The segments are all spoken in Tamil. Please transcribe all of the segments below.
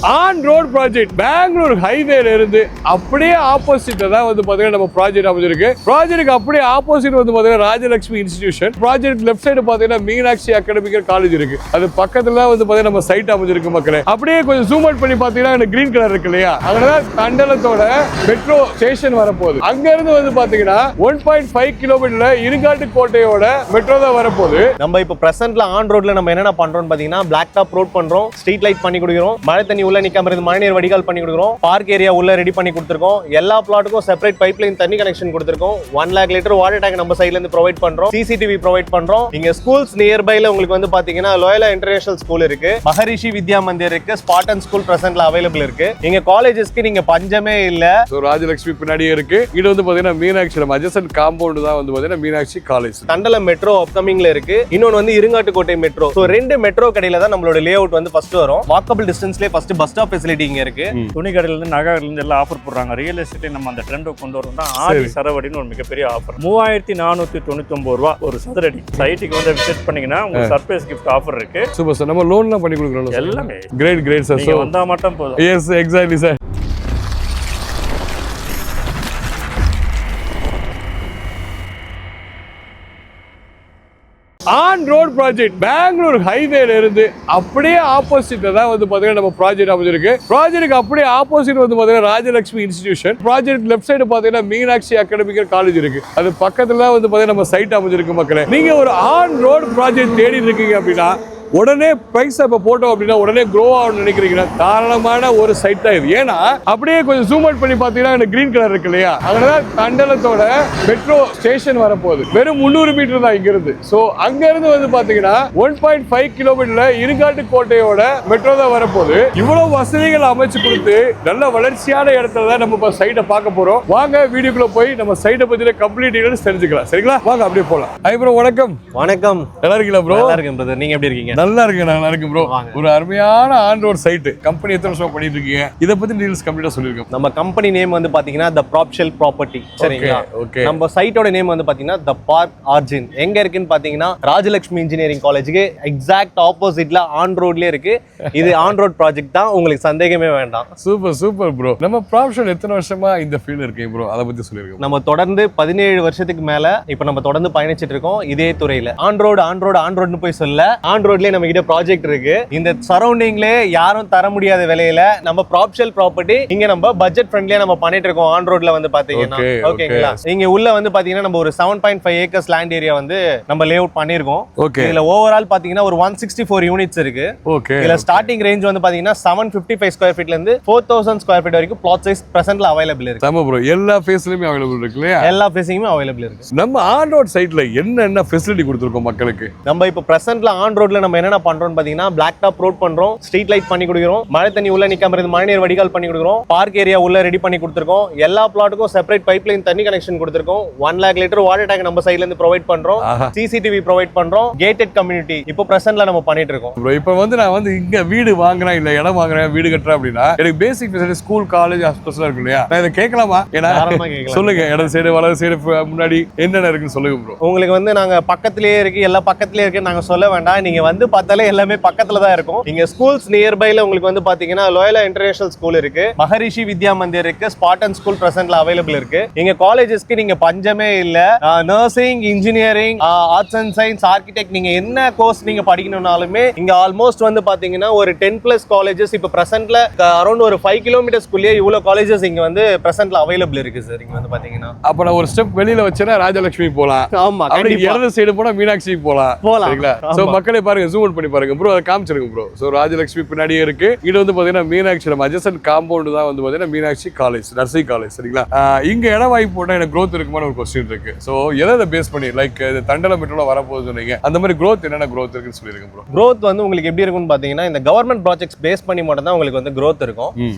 ஆன் ரோட் ப்ராஜெக்ட் பெங்களூர் ஹைவேல இருந்து அப்படியே ஆப்போசிட் தான் வந்து பாத்தீங்கன்னா நம்ம ப்ராஜெக்ட் அமைஞ்சிருக்கு. ப்ராஜெக்ட்டுக்கு அப்படியே ஆப்போசிட் வந்து பாத்தீங்கன்னா Rajalakshmi institution. Project left side பாத்தீங்கன்னா மீனாட்சி அகாடமிக்கல் காலேஜ் இருக்கு. அது பக்கத்துல தான் வந்து பாத்தீங்கன்னா நம்ம சைட் அமைஞ்சிருக்கு மக்களே. அப்படியே கொஞ்சம் ஜூம் அவுட் பண்ணி பாத்தீங்கன்னா கிரீன் கலர் இருக்கு இல்லையா, அங்கதான் தண்டலத்தோட மெட்ரோ ஸ்டேஷன் வரப்போகுது. அங்க இருந்து வந்து பாத்தீங்கன்னா 1.5 கிலோமீட்டர்ல இருங்காட்டு கோட்டையோட மெட்ரோ தான் வரப்போகுது. நம்ம இப்ப பிரசன்ட்ல ஆன் ரோட்ல நம்ம என்னென்ன பண்றோம் பாத்தீங்கன்னா பிளாக் டாப் ரோட் பண்றோம், ஸ்ட்ரீட் லைட் பண்ணி கொடுக்குறோம், மழை தண்ணி உள்ள நிக்காம இருந்து மழைநீர் வடிகால் பண்ணி கொடுக்குறோம், பார்க் ஏரியா உள்ள ரெடி பண்ணி கொடுத்துருக்கோம், எல்லா பிளாட்டுக்கும் செப்பரேட் பைப் லைன் தண்ணி கனெக்ஷன் கொடுத்துருக்கோம், 1 lakh லிட்டர் வாட்டர் டேங்க் நம்ம சைட்ல இருந்து ப்ரொவைட் பண்றோம், சிசிடிவி ப்ரொவைட் பண்றோம். இங்க ஸ்கூல்ஸ் நியர்பைல உங்களுக்கு வந்து பாத்தீங்கன்னா லோயலா இன்டர்நேஷனல் ஸ்கூல் இருக்கு, மகரிஷி வித்யா மந்திர் இருக்கு, ஸ்பார்டன் ஸ்கூல் பிரசன்ட்ல அவைலபிள் இருக்கு. இங்க காலேஜஸ்க்கு நீங்க பஞ்சமே இல்ல. ராஜலட்சுமி பின்னாடியே இருக்கு. இது வந்து பாத்தீங்கன்னா மீனாட்சி அட்ஜசன்ட் காம்பவுண்ட் தான் வந்து பாத்தீங்கன்னா மீனாட்சி காலேஜ். தண்டலம் மெட்ரோ அப்கமிங்ல இருக்கு, இன்னொன்னு வந்து இருங்காட்டுக்கோட்டை மெட்ரோ. சோ ரெண்டு மெட்ரோ கடையில தான் நம்மளோட லே அவுட் வந்து ஃபர்ஸ்ட் வரும். வாக்கபிள் டிஸ்டன்ஸ்லயே ஃபர்ஸ்ட் பஸ் ஸ்டாப் ஃபெசிலிட்டி இங்க இருக்கு. துணி கடையில இருந்து நகை இருந்து எல்லாம் ஆஃபர் போடுறாங்க. ரியல் எஸ்டேட் நம்ம அந்த ட்ரெண்ட் கொண்டு வரோம்னா ஆதி சரவடின்னு ஒரு மிகப்பெரிய ஆஃபர் 3499 ரூபா ஒரு சதுரடி. சைட்டுக்கு வந்து விசிட் பண்ணீங்கன்னா உங்களுக்கு சர்ப்ரைஸ் கிஃப்ட் ஆஃபர் இருக்கு. சூப்பர் சார், நம்ம லோன்லாம் பண்ணி கொடுக்குறோம் எல்லாமே. Great sir. நீங்க வந்தா மட்டும் போதும். Yes exactly sir. On road project Bangalore ஹைவேல இருந்து அப்படியே ஆப்போசிட் தான் வந்து பாத்தீங்கன்னா நம்ம ப்ராஜெக்ட் அமைஞ்சிருக்கு. ப்ராஜெக்ட்டுக்கு அப்படியே ஆப்போசிட் வந்து பாத்தீங்கன்னா Rajalakshmi institution. Project left side பாத்தீங்கன்னா மீனாட்சி அகாடமிக்கல் காலேஜ் இருக்கு. அது பக்கத்துல தான் வந்து பாத்தீங்கன்னா நம்ம சைட் அமைஞ்சிருக்கு மக்களே. நீங்க ஒரு ஆன் ரோட் ப்ராஜெக்ட் தேடி இருக்கீங்க அப்படின்னா உடனே பைசா இப்ப போட்டோம் அப்படின்னா உடனே க்ரோ ஆகணும்னு நினைக்கிறீங்கன்னா தாராளமான ஒரு சைட் தான் இது. ஏன்னா அப்படியே கொஞ்சம் ஜூம் அவுட் பண்ணி பாத்தீங்கன்னா கிரீன் கலர் இருக்கு இல்லையா, அங்கதான் தண்டலத்தோட மெட்ரோ ஸ்டேஷன் வரப்போகுது. வெறும் 300 மீட்டர் தான் இங்க இருந்து. சோ அங்க இருந்து வந்து பாத்தீங்கன்னா 1.5 கிலோமீட்டர்ல இருங்காட்டு கோட்டையோட மெட்ரோ தான் வரப்போகுது. இவ்வளவு வசதிகள் அமைச்சு கொடுத்து நல்ல வளர்ச்சியான இடத்துல தான் நம்ம இப்ப சைட்டை பார்க்க போறோம். வாங்க வீடியோக்குள்ள போய் நம்ம சைட்டை பத்தின கம்ப்ளீட் டீடைல்ஸ் தெரிஞ்சுக்கலாம். சரிங்களா, வாங்க அப்படியே போலாம். ப்ரோ வணக்கம். வணக்கம். நல்லா இருக்கீங்களா ப்ரோ? நல்லா இருக்கேன் பிரதர், நீங்க எப்படி இருக்கீங்க? நல்லா இருக்கு ப்ரோ. ஒரு அருமையான ஆன் ரோட் சைட். கம்பெனி எத்தனை வருஷம் பண்ணிட்டு இருக்கீங்க, இத பத்தி டீடைல்ஸ் கம்ப்ளீட்டா சொல்லிருக்கோம். நம்ம கம்பெனி நேம் வந்து பாத்தீங்கன்னா தி ப்ராப்ஷெல் ப்ராப்பர்ட்டி. சரிங்களா, நம்ம சைட்டோட நேம் வந்து பாத்தீங்கன்னா தி பார்க் ஆர்ஜின். எங்க இருக்குன்னு பாத்தீங்கன்னா ராஜலட்சுமி இன்ஜினியரிங் காலேஜுக்கு எக்ஸாக்ட் ஆப்போசிட்ல ஆன் ரோட்லயே இருக்கு. இது ஆன் ரோட் ப்ராஜெக்ட் தான், உங்களுக்கு சந்தேகமே வேண்டாம். Super bro. நம்ம ப்ராப்ஷெல் எத்தனை வருஷமா இந்த ஃபீல்ட் இருக்கீங்க ப்ரோ, அத பத்தி சொல்லிருக்கோம். நம்ம தொடர்ந்து 17 வருஷத்துக்கு மேல இப்ப நம்ம தொடர்ந்து பயணிச்சிட்டு இருக்கோம் இதே துறையில. ஆன் ரோடுன்னு போய் சொல்ல, ஆன் ரோட்லயே நம்ம கிட்ட ப்ராஜெக்ட் இருக்கு. இந்த சரௌண்டிங்ல யாரும் தர முடியாத விலையில நம்ம ப்ராப்ஷெல் ப்ராப்பர்ட்டி இங்க நம்ம பட்ஜெட் ஃப்ரெண்ட்லியா நம்ம பண்ணிட்டு இருக்கோம். ஆன் ரோட்ல வந்து பாத்தீங்கன்னா ஓகேங்களா, இங்க உள்ள வந்து பாத்தீங்கன்னா நம்ம ஒரு 7.5 ஏக்கர்ஸ் லேண்ட் ஏரியா வந்து நம்ம லே அவுட் பண்ணிருக்கோம். இதுல ஓவரால் பாத்தீங்கன்னா ஒரு 164 யூனிட்ஸ் இருக்கு. இதுல ஸ்டார்டிங் ரேஞ்ச் வந்து பாத்தீங்கன்னா 755 ஸ்கொயர் ஃபீட்ல இருந்து 4000 ஸ்கொயர் ஃபீட் வரைக்கும் பிளாட் சைஸ் பிரசன்ட்ல அவைலபிள் இருக்கு. ஆமா ப்ரோ, எல்லா ஃபேஸ்லயுமே அவைலபிள் இருக்கு இல்லையா? எல்லா ஃபேஸிங்குமே அவைலபிள் இருக்கு. நம்ம ஆன் ரோட் சைட்ல என்ன ஃபெசிலிட்டி கொடுத்திருக்கோம் மக்களுக்கு? நம்ம இப்ப பிரசன்ட்ல ஆன் ரோட்ல நம்ம என்னென்ன பண்றோம் பாத்தீங்கன்னா பிளாக் டாப் ரோட் பண்றோம், ஸ்ட்ரீட் லைட் பண்ணி கொடுக்குறோம், மழை தண்ணி உள்ள நிக்காம இருந்து மழைநீர் வடிகால் பண்ணி கொடுக்குறோம், பார்க் ஏரியா உள்ள ரெடி பண்ணி கொடுத்துருக்கோம், எல்லா பிளாட்டுக்கும் செப்பரேட் பைப் லைன் தண்ணி கனெக்ஷன் கொடுத்துருக்கோம், 1 lakh லிட்டர் வாட்டர் டேங்க் நம்ம சைட்ல இருந்து ப்ரொவைட் பண்றோம், சிசிடிவி ப்ரொவைட் பண்றோம், கேட்டட் கம்யூனிட்டி இப்போ பிரசன்ட்ல நம்ம பண்ணிட்டு இருக்கோம். ப்ரோ இப்போ வந்து நான் வந்து இங்க வீடு வாங்குறேன் இல்ல இடம் வாங்குறேன் வீடு கட்டுறேன் அப்படின்னா எனக்கு பேசிக் ஃபெசிலிட்டி ஸ்கூல் காலேஜ் ஹாஸ்பிட்டல் இருக்கு இல்லையா, நான் இதை கேட்கலாமா? ஏன்னா சொல்லுங்க, இடம் சைடு வலது சைடு முன்னாடி என்னென்ன இருக்குன்னு சொல்லுங்க ப்ரோ. உங்களுக்கு வந்து நாங்க பக்கத்திலேயே இருக்கு, எல்லா பக்கத்திலேயே இருக்கு நாங்க சொல்ல வேண்டாம். நீங்க வந்து பார்த்தாலே எல்லாமே பக்கத்துல தான் இருக்கும். இங்க ஸ்கூல்ஸ் நியர்பைல உங்களுக்கு வந்து பாத்தீங்கன்னா லோயலா இன்டர்நேஷனல் ஸ்கூல் இருக்கு, மகரிஷி வித்யா மந்திர் இருக்கு, ஸ்பார்டன் ஸ்கூல் பிரசன்ட்ல அவைலபிள் இருக்கு. இங்க காலேஜஸ்க்கு நீங்க பஞ்சமே இல்ல. Nursing, engineering, arts and science, architect, நீங்க என்ன கோர்ஸ் நீங்க படிக்கணும்னாலுமே இங்க ஆல்மோஸ்ட் வந்து பாத்தீங்கன்னா ஒரு 10+ காலேஜஸ் இப்ப பிரசன்ட்ல அரௌண்ட் ஒரு 5 கிலோமீட்டர்ஸ்க்குள்ளேயே இவ்வளவு காலேஜஸ் இங்க வந்து பிரசன்ட்ல அவைலபிள் இருக்கு சார். இங்க வந்து பாத்தீங்கன்னா அப்ப நான் ஒரு ஸ்டெப் வெளியில வச்சேனா ராஜலட்சுமி போலாம். ஆமா, இடது சைடு போனா மீனாட்சி போலாம். சரிங்களா? சோ மக்களே பாருங்க, ஜூம் அவுட் பண்ணி பாருங்க ப்ரோ, அதை காமிச்சிருங்க ப்ரோ. சோ ராஜலட்சுமி பின்னாடியே இருக்கு. இது வந்து பாத்தீங்கன்னா மீனாட்சி அட்ஜசன்ட் காம்பவுண்ட் தான் வந்து பாத்தீங்கன்னா மீனாட்சி காலேஜ், நர்சிங் காலேஜ். சரிங்களா? இங்க இடம் வாய்ப்பு போட்டா எனக்கு growth இருக்குமான ஒரு கொஸ்டின் இருக்கு. சோ எதை பேஸ் பண்ணி லைக் தண்டல மெட்ரோல வரப்போகுது சொன்னீங்க, அந்த மாதிரி growth என்னென்ன growth இருக்குன்னு சொல்லிருங்க ப்ரோ. growth வந்து உங்களுக்கு எப்படி இருக்கும்னு பாத்தீங்கன்னா இந்த கவர்மெண்ட் ப்ராஜெக்ட்ஸ் பேஸ் பண்ணி மட்டும் தான் உங்களுக்கு வந்து growth இருக்கும்.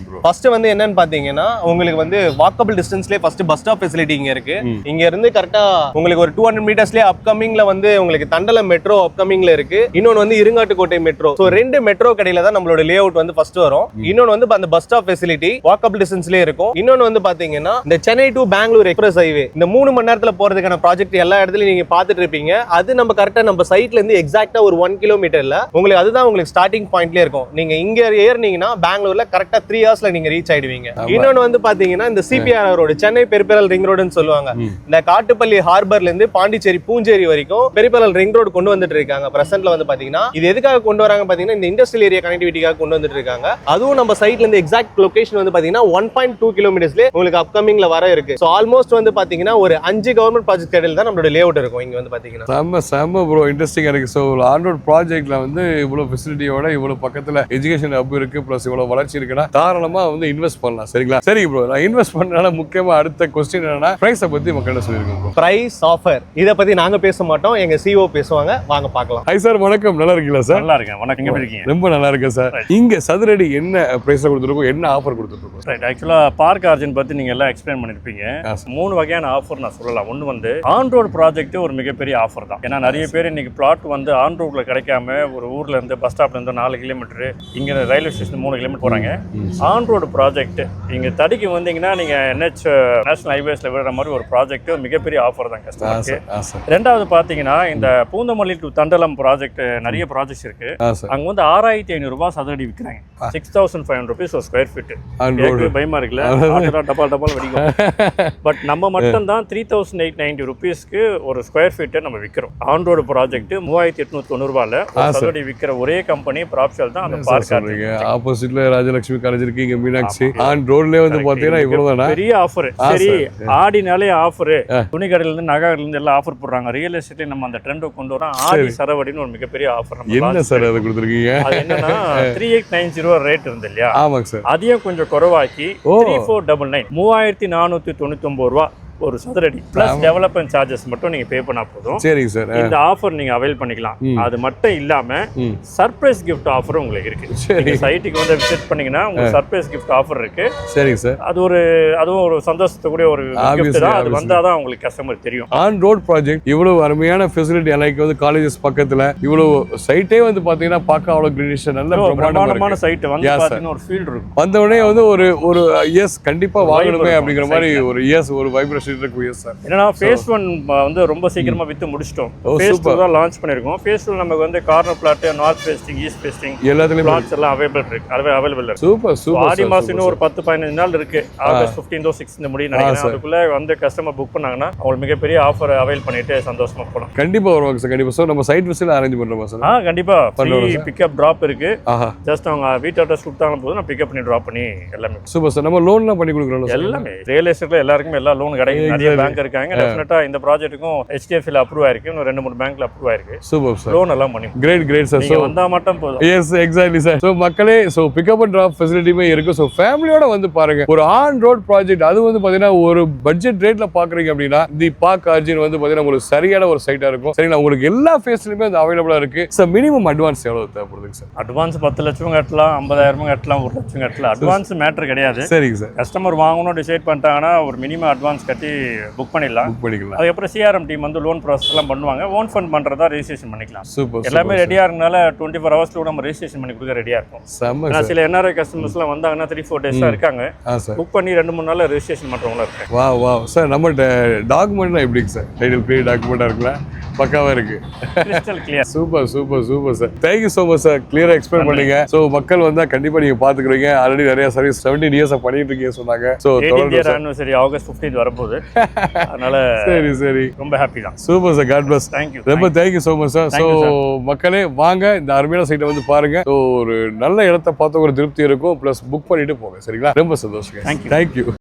ஃபர்ஸ்ட் வந்து என்னன்னு பாத்தீங்கன்னா உங்களுக்கு வந்து வாக்கபிள் டிஸ்டன்ஸ்லயே ஃபர்ஸ்ட் பஸ் ஸ்டாப் ஃபெசிலிட்டி இங்க இருக்கு. இங்க இருந்து கரெக்டா உங்களுக்கு ஒரு 200 மீட்டர்ஸ்லயே அப்கமிங்ல வந்து உங்களுக்கு தண்டல மெட்ரோ அப்கமிங்ல இருக்கு. இன்னொன்னு இன்னொன்னு வந்து இருங்காட்டுக்கோட்டை மெட்ரோ. ஸோ 2 மெட்ரோ கடையில தான் நம்மளோட லே அவுட் வந்து ஃபர்ஸ்ட் வரும். இன்னொன்னு வந்து அந்த பஸ் ஸ்டாப் ஃபெசிலிட்டி வாக்கபிள் டிஸ்டன்ஸ்லயே இருக்கும். இன்னொன்னு வந்து பாத்தீங்கன்னா இந்த Chennai to Bangalore express highway இந்த 3 மணி நேரத்துல போறதுக்கான ப்ராஜெக்ட் எல்லா இடத்துலயும் நீங்க பாத்துட்டு இருப்பீங்க. அது நம்ம கரெக்டா நம்ம சைட்ல இருந்து எக்ஸாக்ட்டா ஒரு 1 கிலோமீட்டர்ல உங்களுக்கு அதுதான் உங்களுக்கு ஸ்டார்டிங் பாயிண்ட்லயே இருக்கும். நீங்க இங்க ஏறினீங்கன்னா பெங்களூர்ல கரெக்டா 3 ஹவர்ஸ்ல நீங்க ரீச் ஆயிடுவீங்க. இன்னொன்னு வந்து பாத்தீங்கன்னா இந்த CPR road Chennai peripheral ring ரோடுன்னு சொல்லுவாங்க. இந்த காட்டுப்பள்ளி ஹார்பர்ல இருந்து பாண்டிச்சேரி பூஞ்சேரி வரைக்கும் பெரிபெரல் ரிங் ரோடு கொண்டு வந்துட்டு இருக்காங்க. பிரசன்ட்ல வந்து பாத்தீங்கன்னா இது எதுக்காக கொண்டு வராங்க பாத்தீங்கன்னா இந்த இண்டஸ்ட்ரியல் ஏரியா கனெக்டிவிட்டிக்காக கொண்டு வந்துட்டு இருக்காங்க. அதுவும் நம்ம சைட்ல இருந்து எக்ஸாக்ட் லொகேஷன் வந்து பாத்தீங்கன்னா 1.2 கிலோமீட்டர்ஸ்ல உங்களுக்கு அப்கமிங்ல வர இருக்கு. சோ ஆல்மோஸ்ட் வந்து பாத்தீங்கன்னா ஒரு 5 கவர்மெண்ட் ப்ராஜெக்ட் கடையில தான் நம்மளோட லே அவுட் இருக்கும். இங்க வந்து பாத்தீங்கன்னா செம்ம ப்ரோ, இன்ட்ரெஸ்டிங்கா இருக்கு. ஸோ ஆண்ட்ராய்ட் ப்ராஜெக்ட்ல வந்து இவ்வளவு ஃபெசிலிட்டியோட இவ்வளவு பக்கத்துல எஜுகேஷன் ஹப் இருக்கு, பிளஸ் இவ்வளவு வளர்ச்சி இருக்குன்னா தாராளமா வந்து இன்வெஸ்ட் பண்ணலாம். சரிங்களா? சரி ப்ரோ, நான் இன்வெஸ்ட் பண்ணனால முக்கியமா அடுத்த கொஸ்டின் என்னன்னா பிரைஸை பத்தி மக்கள்கிட்ட சொல்லியிருக்கோம் ப்ரோ. பிரைஸ் ஆஃபர் இத பத்தி நாங்க பேச மாட்டோம், எங்க சிஓ பேசுவாங்க. வாங்க பார்க்கலாம். ஹை சார், வணக்கம். நல்லா இருக்கீங்களா சார்? நல்லா இருக்கேன். வணக்கம். எப்படி இருக்கீங்க? ரொம்ப நல்லா இருக்கேன் சார். இங்க சதுரடி என்ன பிரைஸ்ல கொடுத்துருக்கோம், என்ன ஆஃபர் கொடுத்துருக்கோம்? ரைட். ஆக்சுவலா பார்க் ஆர்ஜின் பத்தி நீங்க எல்லாம் எக்ஸ்பிளைன் பண்ணிருப்பீங்க. 3 வகையான ஆஃபர் நான் சொல்லலாம். ஒன்னு வந்து ஆன் ரோட் ப்ராஜெக்ட் ஒரு மிகப்பெரிய ஆஃபர் தான். ஏன்னா நிறைய பேர் இன்னைக்கு பிளாட் வந்து ஆன் ரோட்ல கிடைக்காம ஒரு ஊர்ல இருந்து பஸ் ஸ்டாப்ல இருந்து 4 கிலோமீட்டர், இங்க ரயில்வே ஸ்டேஷன் 3 கிலோமீட்டர் போறாங்க. ஆன் ரோடு ப்ராஜெக்ட் இங்க தடிக்கு வந்தீங்கன்னா நீங்க NH நேஷனல் ஹைவேஸ்ல விடுற மாதிரி ஒரு ப்ராஜெக்ட் மிகப்பெரிய ஆஃபர் தான் கஸ்டமருக்கு. ரெண்டாவது பாத்தீங்கன்னா இந்த பூந்தமல்லி டு தண்டலம் ப்ராஜெக்ட் நிறைய ப்ராஜெக்ட்ஸ் இருக்கு. அங்க வந்து 6500 ரூபாய் சதுரடி விற்கிறாங்க. 6500 rupees ஒரு ஸ்கொயர் ஃபீட். பயமா இருக்குல்ல, டபால் டபால் வெடிக்கும். பட் நம்ம மட்டும் தான் 3890 rupeesக்கு ஒரு ஸ்கொயர் ஃபீட்டை நம்ம விற்கிறோம். ஆன் ரோடு ப்ராஜெக்ட் 3890 ரூபாயில சதுரடி விற்கிற ஒரே கம்பெனி ப்ராப்ஷல் தான். அந்த பார்க் ஆப்போசிட்ல ராஜலட்சுமி காலேஜ் இருக்கு, இங்க மீனாட்சி. ஆன் ரோட்லயே வந்து பாத்தீங்கன்னா இவ்வளவுதானா பெரிய ஆஃபர். சரி, ஆடினாலே ஆஃபர். துணி கடையில இருந்து நகை கடையில இருந்து எல்லாம் ஆஃபர் போடுறாங்க. ரியல் எஸ்டேட்ல நம்ம அந்த ட்ரெண்ட் கொண்டு வரோம். ஆடி சரவடின்னு ஒரு மிகப்பெரிய ஆஃபர். என்ன சார் அது கொடுத்துருக்கீங்க? அது என்னன்னா 3890 ரேட் இருந்து இல்லையா? ஆமாங்க சார். அதையும் கொஞ்சம் குறைவாக்கி 3499 3499 ரூபா ஒரு சதுரடி பிளஸ் டெவலப்மெண்ட் சார்ஜஸ் மட்டும் நீங்க பே பண்ணா போதும். சரிங்க சார். இந்த ஆஃபர் நீங்க அவைல் பண்ணிக்கலாம். அது மட்டும் இல்லாம சர்ப்ரைஸ் கிஃப்ட் ஆஃபர் உங்களுக்கு இருக்கு. நீங்க சைட்டுக்கு வந்து விசிட் பண்ணீங்கன்னா உங்களுக்கு சர்ப்ரைஸ் கிஃப்ட் ஆஃபர் இருக்கு. சரிங்க சார். அதுவும் ஒரு சந்தோஷத்துக்குரிய ஒரு கிஃப்ட் தான். அது வந்தாதான் உங்களுக்கு கஸ்டமர் தெரியும். ஆன் ரோட் ப்ராஜெக்ட் இவ்வளவு அருமையான ஃபெசிலிட்டி, லைக் வந்து காலேஜஸ் பக்கத்துல இவ்வளவு சைட்டே வந்து பாத்தீங்கன்னா பார்க்க அவ்வளவு கிரீனிஷ் நல்ல பிரமாண்டமான சைட் வந்து பாத்தீங்கன்னா ஒரு ஃபீல்ட் இருக்கும். வந்த உடனே வந்து ஒரு எஸ் கண்டிப்பா வாங்கணுமே அப்படிங்கிற மாதிரி ஒரு எஸ் ஒரு வைப்ரேஷன். என்னன்னா phase 1 வந்து ரொம்ப சீக்கிரமா வித்து முடிச்சிட்டோம். phase 2 தான் லான்ச் பண்ணிருக்கோம். phase 2 நமக்கு வந்து corner plot, north facing, east facing எல்லாத்துலயும் பிளாட்ஸ் எல்லாம் அவைலபிள் இருக்கு. Super super. ஆடி மாசம் இன்னும் ஒரு 10-15 நாள் இருக்கு. ஆகஸ்ட் 15 16 முடியும் நினைக்கிறேன். அதுக்குள்ள வந்து கஸ்டமர் புக் பண்ணாங்கன்னா அவங்களுக்கு மிகப்பெரிய ஆஃபர் அவைல் பண்ணிட்டு சந்தோஷமா போலாம். கண்டிப்பா வருவாங்க சார். கண்டிப்பா சார். நம்ம சைட் விசிட் அரேஞ்ச் பண்றோமா சார்? கண்டிப்பா. ஃப்ரீ பிக்கப் டிராப் இருக்கு. ஜஸ்ட் அவங்க வீட் அட்ரஸ் கொடுத்தாலும் போதும், நான் பிக்கப் பண்ணி டிராப் பண்ணி எல்லாமே. Super sir. நம்ம லோன்லாம் பண்ணி கொடுக்குறோம் எல்லாமே. ரியல் எஸ்டேட்ல எல்லாருக்கும் எல்லா லோன் கிடைக்கும். நிறைய பேங்க் இருக்காங்க. டெஃபினட்டா இந்த ப்ராஜெக்ட்டுக்கும் HDFC ல அப்ரூவ் ஆயிருக்கு. இன்னும் 2-3 பேங்க்ல அப்ரூவ் ஆயிருக்கு. Super sir. லோன் எல்லாம் பண்ணி. Great sir. சோ வந்தா மட்டும் போதும். Yes exactly sir. சோ மக்களே, சோ பிக்கப் அண்ட் டிராப் ஃபெசிலிட்டியுமே இருக்கு. சோ ஃபேமிலியோட வந்து பாருங்க. ஒரு ஆன் ரோட் ப்ராஜெக்ட், அது வந்து பாத்தீங்கன்னா ஒரு பட்ஜெட் ரேட்ல பாக்குறீங்க அப்படின்னா தி பார்க் ஆர்ஜின் வந்து பாத்தீங்கன்னா உங்களுக்கு சரியான ஒரு சைட்டா இருக்கும். சரிங்களா? உங்களுக்கு எல்லா ஃபேஸ்லயுமே அது அவைலபிளா இருக்கு. சார் மினிமம் அட்வான்ஸ் எவ்வளவு தேவைப்படுதுங்க சார்? அட்வான்ஸ் 10 லட்சம் கட்டலாம், 50,000 கட்டலாம், 1 லட்சம் கட்டலாம். அட்வான்ஸ் மேட்டர் கிடையாது. சரிங்க சார். கஸ்டமர் வாங்கணும் டிசைட் பண்ணிட்டாங்கன்னா ஒரு மினிமம் அட்வான்ஸ் கட்டி புக் பண்ணிடலாம். அதுக்கப்புறம் CRM டீம் வந்து லோன் ப்ராசஸ் எல்லாம் பண்ணுவாங்க. ஓன் ஃபண்ட் பண்றதா ரெஜிஸ்ட்ரேஷன் பண்ணிக்கலாம். சூப்பர். எல்லாமே ரெடியா இருக்கனால 24 ஹவர்ஸ்ல நம்ம ரெஜிஸ்ட்ரேஷன் பண்ணி கொடுக்க ரெடியா இருக்கும். ஏன்னா சில NRI கஸ்டமர்ஸ் எல்லாம் வந்தாங்கன்னா 3-4 டேஸ் தான் இருக்காங்க. புக் பண்ணி 2-3 நாள்ல ரெஜிஸ்ட்ரேஷன் பண்றவங்க இருக்காங்க. Wow sir. நம்ம டாக்குமெண்ட்லாம் எப்படிங்க சார்? டைட்டில் கிளியர் டாக்குமெண்டா இருக்குல்ல? பக்காவா இருக்கு. Crystal clear. Super sir. Thank you so much sir. கிளியரா எக்ஸ்பிளைன் பண்ணீங்க. சோ மக்கள் வந்தா கண்டிப்பா நீங்க பாத்துக்கிறீங்க. ஆல்ரெடி நிறைய சர்வீஸ் 17 இயர்ஸ் பண்ணிட்டு இருக்கீங்க சொன்னாங்க. So 18th year anniversary August 15 வரப்போகுது. அதனால சரி ரொம்ப ஹாப்பி தான். Super sir. God bless. Thank you. ரொம்ப thank you so much sir. So மக்களே வாங்க, இந்த அருமையான சைட்டை வந்து பாருங்க. சோ ஒரு நல்ல இடத்தை பார்த்து ஒரு திருப்தி இருக்கும். பிளஸ் புக் பண்ணிட்டு போங்க. சரிங்களா? ரொம்ப சந்தோஷம். Thank you.